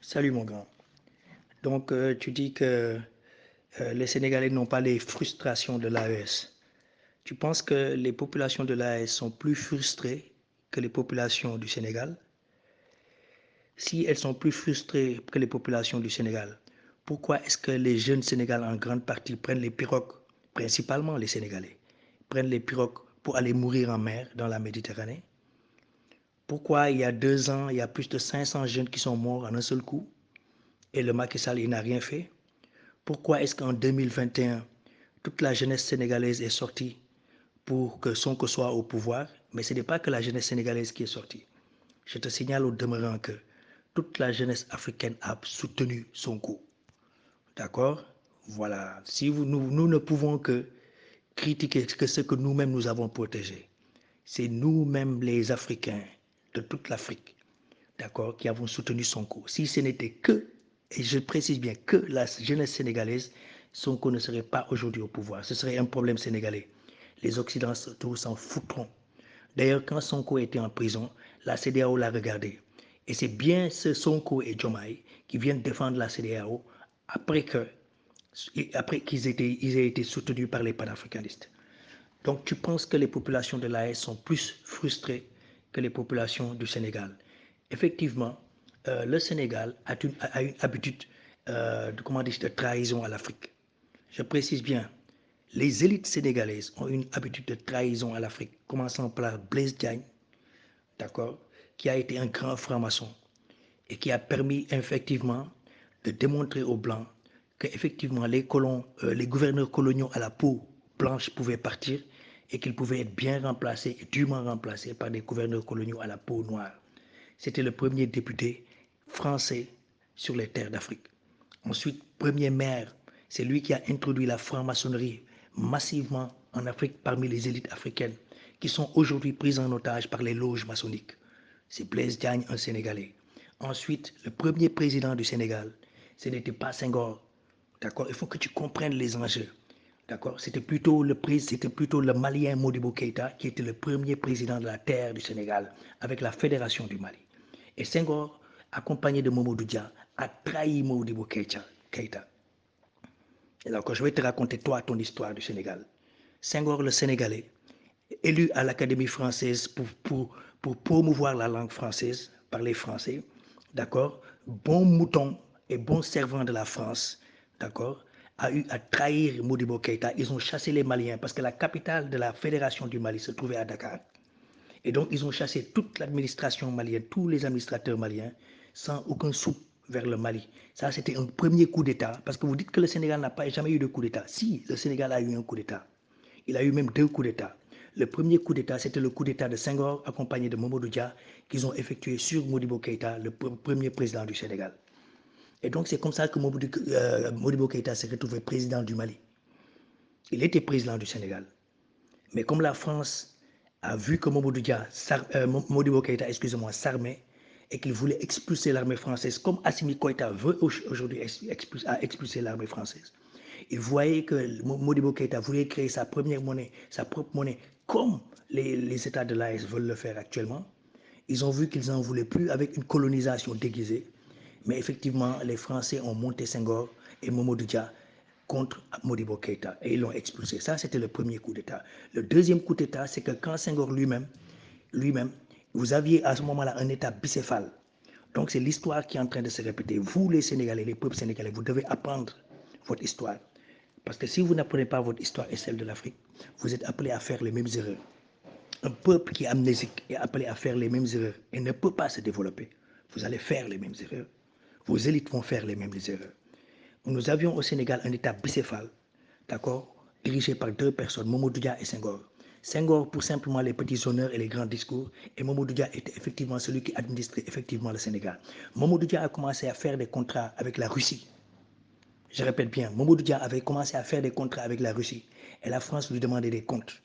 Salut mon grand. Donc tu dis que les Sénégalais n'ont pas les frustrations de l'AES. Tu penses que les populations de l'AES sont plus frustrées que les populations du Sénégal? Si elles sont plus frustrées que les populations du Sénégal, pourquoi est-ce que les jeunes Sénégalais en grande partie prennent les pirogues, principalement les Sénégalais, prennent les pirogues pour aller mourir en mer dans la Méditerranée? Pourquoi il y a 2 ans, il y a plus de 500 jeunes qui sont morts en un seul coup et le Macky Sall il n'a rien fait? Pourquoi est-ce qu'en 2021, toute la jeunesse sénégalaise est sortie pour que Sonko soit au pouvoir? Mais ce n'est pas que la jeunesse sénégalaise qui est sortie. Je te signale au demeurant que toute la jeunesse africaine a soutenu Sonko. D'accord? Voilà. Si nous ne pouvons que critiquer que ce que nous-mêmes nous avons protégé. C'est nous-mêmes les Africains de toute l'Afrique, d'accord, qui avons soutenu Sonko. Si ce n'était que, et je précise bien, que la jeunesse sénégalaise, Sonko ne serait pas aujourd'hui au pouvoir. Ce serait un problème sénégalais. Les Occidentaux s'en foutront. D'ailleurs, quand Sonko était en prison, la CEDEAO l'a regardé. Et c'est bien ce Sonko et Diomaye qui viennent défendre la CEDEAO après que après qu'ils aient été soutenus par les panafricanistes. Donc tu penses que les populations de l'AES sont plus frustrées que les populations du Sénégal. Effectivement, le Sénégal a une habitude comment dire, de trahison à l'Afrique. Je précise bien, les élites sénégalaises ont une habitude de trahison à l'Afrique, commençant par Blaise Diagne, d'accord, qui a été un grand franc-maçon et qui a permis effectivement de démontrer aux Blancs que effectivement les colons, les gouverneurs coloniaux à la peau blanche pouvaient partir et qu'ils pouvaient être bien remplacés et dûment remplacés par des gouverneurs coloniaux à la peau noire. C'était le premier député français sur les terres d'Afrique. Ensuite, premier maire, c'est lui qui a introduit la franc-maçonnerie massivement en Afrique parmi les élites africaines qui sont aujourd'hui prises en otage par les loges maçonniques. C'est Blaise Diagne, un Sénégalais. Ensuite, le premier président du Sénégal, ce n'était pas Senghor. D'accord? Il faut que tu comprennes les enjeux. D'accord? C'était plutôt le Malien Modibo Keïta qui était le premier président de la terre du Sénégal avec la Fédération du Mali. Et Senghor, accompagné de Mamadou Dia, a trahi Modibo Keïta. Et donc, je vais te raconter toi ton histoire du Sénégal. Senghor, le Sénégalais, élu à l'Académie française pour promouvoir la langue française par les Français, d'accord, bon mouton et bon servant de la France, d'accord, a eu à trahir Modibo Keïta. Ils ont chassé les Maliens parce que la capitale de la Fédération du Mali se trouvait à Dakar. Et donc, ils ont chassé toute l'administration malienne, tous les administrateurs maliens, sans aucun sou vers le Mali. Ça, c'était un premier coup d'État. Parce que vous dites que le Sénégal n'a pas jamais eu de coup d'État. Si, le Sénégal a eu un coup d'État. Il a eu même 2 coups d'État. Le premier coup d'État, c'était le coup d'État de Senghor, accompagné de Mamadou Dia, qu'ils ont effectué sur Modibo Keïta, le premier président du Sénégal. Et donc, c'est comme ça que Modibo Keïta s'est retrouvé président du Mali. Il était président du Sénégal. Mais comme la France a vu que Modibo Keïta, excusez-moi, s'armait et qu'il voulait expulser l'armée française, comme Assimi Goïta veut aujourd'hui expulser l'armée française, il voyait que Modibo Keïta voulait créer sa première monnaie, sa propre monnaie, comme les États de l'AES veulent le faire actuellement. Ils ont vu qu'ils n'en voulaient plus avec une colonisation déguisée. Mais effectivement, les Français ont monté Senghor et Mamadou Dia contre Modibo Keïta et ils l'ont expulsé. Ça, c'était le premier coup d'État. Le deuxième coup d'État, c'est que quand Senghor lui-même, vous aviez à ce moment-là un État bicéphale. Donc, c'est l'histoire qui est en train de se répéter. Vous, les Sénégalais, les peuples sénégalais, vous devez apprendre votre histoire. Parce que si vous n'apprenez pas votre histoire et celle de l'Afrique, vous êtes appelés à faire les mêmes erreurs. Un peuple qui est amnésique est appelé à faire les mêmes erreurs et ne peut pas se développer. Vous allez faire les mêmes erreurs. Vos élites vont faire les mêmes erreurs. Nous avions au Sénégal un État bicéphale, d'accord, dirigé par 2 personnes, Mamadou Dia et Senghor. Senghor pour simplement les petits honneurs et les grands discours, et Mamadou Dia était effectivement celui qui administrait effectivement le Sénégal. Mamadou Dia a commencé à faire des contrats avec la Russie. Je répète bien, Mamadou Dia avait commencé à faire des contrats avec la Russie, et la France lui demandait des comptes.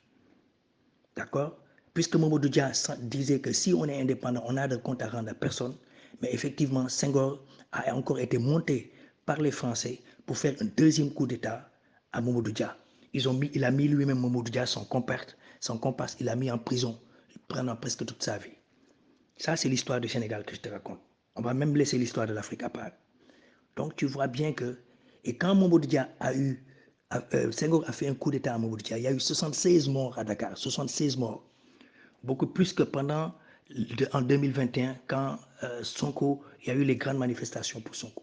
D'accord? Puisque Mamadou Dia disait que si on est indépendant, on a de comptes à rendre à personne. Mais effectivement, Senghor a encore été monté par les Français pour faire un deuxième coup d'État à Mamadou Dia. Il a mis lui-même Mamadou Dia, son comparse, il a mis en prison pendant presque toute sa vie. Ça, c'est l'histoire du Sénégal que je te raconte. On va même laisser l'histoire de l'Afrique à part. Donc tu vois bien que, et quand Mamadou Dia Senghor a fait un coup d'État à Mamadou Dia, il y a eu 76 morts à Dakar, 76 morts. Beaucoup plus que en 2021, quand Sonko, il y a eu les grandes manifestations pour Sonko.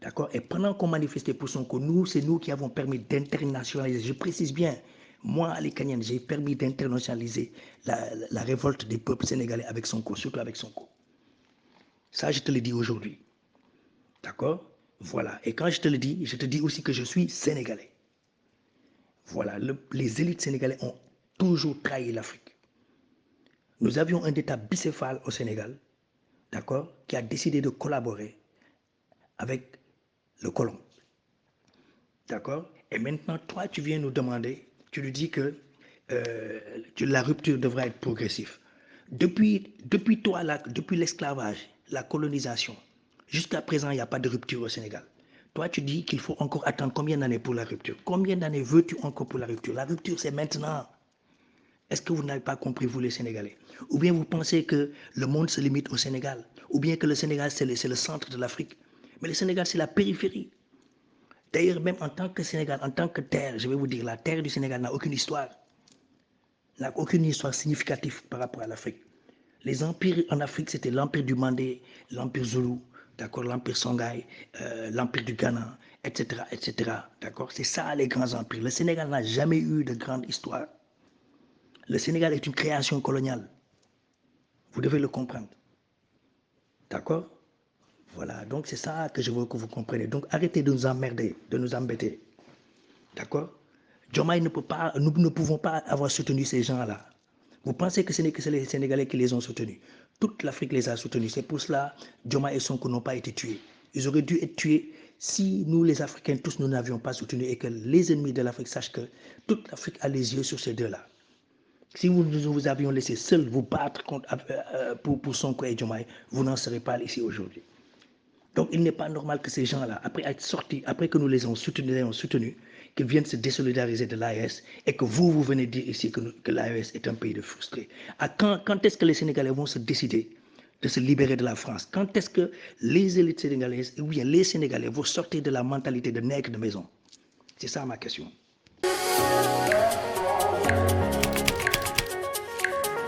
D'accord? Et pendant qu'on manifestait pour Sonko, c'est nous qui avons permis d'internationaliser. Je précise bien, moi, Ali Kanyan, j'ai permis d'internationaliser la révolte des peuples sénégalais avec Sonko, surtout avec Sonko. Ça, je te le dis aujourd'hui. D'accord? Voilà. Et quand je te le dis, je te dis aussi que je suis sénégalais. Voilà. Les élites sénégalaises ont toujours trahi l'Afrique. Nous avions un État bicéphale au Sénégal, d'accord, qui a décidé de collaborer avec le colon. D'accord? Et maintenant, toi, tu viens nous demander, tu nous dis que la rupture devra être progressive. Depuis toi, depuis l'esclavage, la colonisation, jusqu'à présent, il n'y a pas de rupture au Sénégal. Toi, tu dis qu'il faut encore attendre combien d'années pour la rupture? Combien d'années veux-tu encore pour la rupture? La rupture, c'est maintenant. Est-ce que vous n'avez pas compris, vous les Sénégalais? Ou bien vous pensez que le monde se limite au Sénégal? Ou bien que le Sénégal, c'est le centre de l'Afrique? Mais le Sénégal, c'est la périphérie. D'ailleurs, même en tant que Sénégal, en tant que terre, je vais vous dire, la terre du Sénégal n'a aucune histoire. N'a aucune histoire significative par rapport à l'Afrique. Les empires en Afrique, c'était l'empire du Mandé, l'empire Zoulou, d'accord, l'empire Songhai, l'empire du Ghana, etc., etc., d'accord. C'est ça les grands empires. Le Sénégal n'a jamais eu de grande histoire. Le Sénégal est une création coloniale. Vous devez le comprendre. D'accord? Voilà, donc c'est ça que je veux que vous compreniez. Donc arrêtez de nous emmerder, de nous embêter. D'accord? Diomaye ne peut pas, nous ne pouvons pas avoir soutenu ces gens-là. Vous pensez que ce n'est que les Sénégalais qui les ont soutenus? Toute l'Afrique les a soutenus. C'est pour cela que Diomaye et Sonko n'ont pas été tués. Ils auraient dû être tués si nous, les Africains, tous, nous n'avions pas soutenu et que les ennemis de l'Afrique sachent que toute l'Afrique a les yeux sur ces deux-là. Si nous vous avions laissé seuls vous battre pour Sonko et Diomaye, vous n'en serez pas ici aujourd'hui. Donc il n'est pas normal que ces gens-là, après être sortis, après que nous les ayons soutenus, qu'ils viennent se désolidariser de l'AES et que vous venez dire ici que l'AES est un pays de frustrés. Quand est-ce que les Sénégalais vont se décider de se libérer de la France? Quand est-ce que les élites sénégalaises, ou bien les Sénégalais, vont sortir de la mentalité de nègre de maison? C'est ça ma question.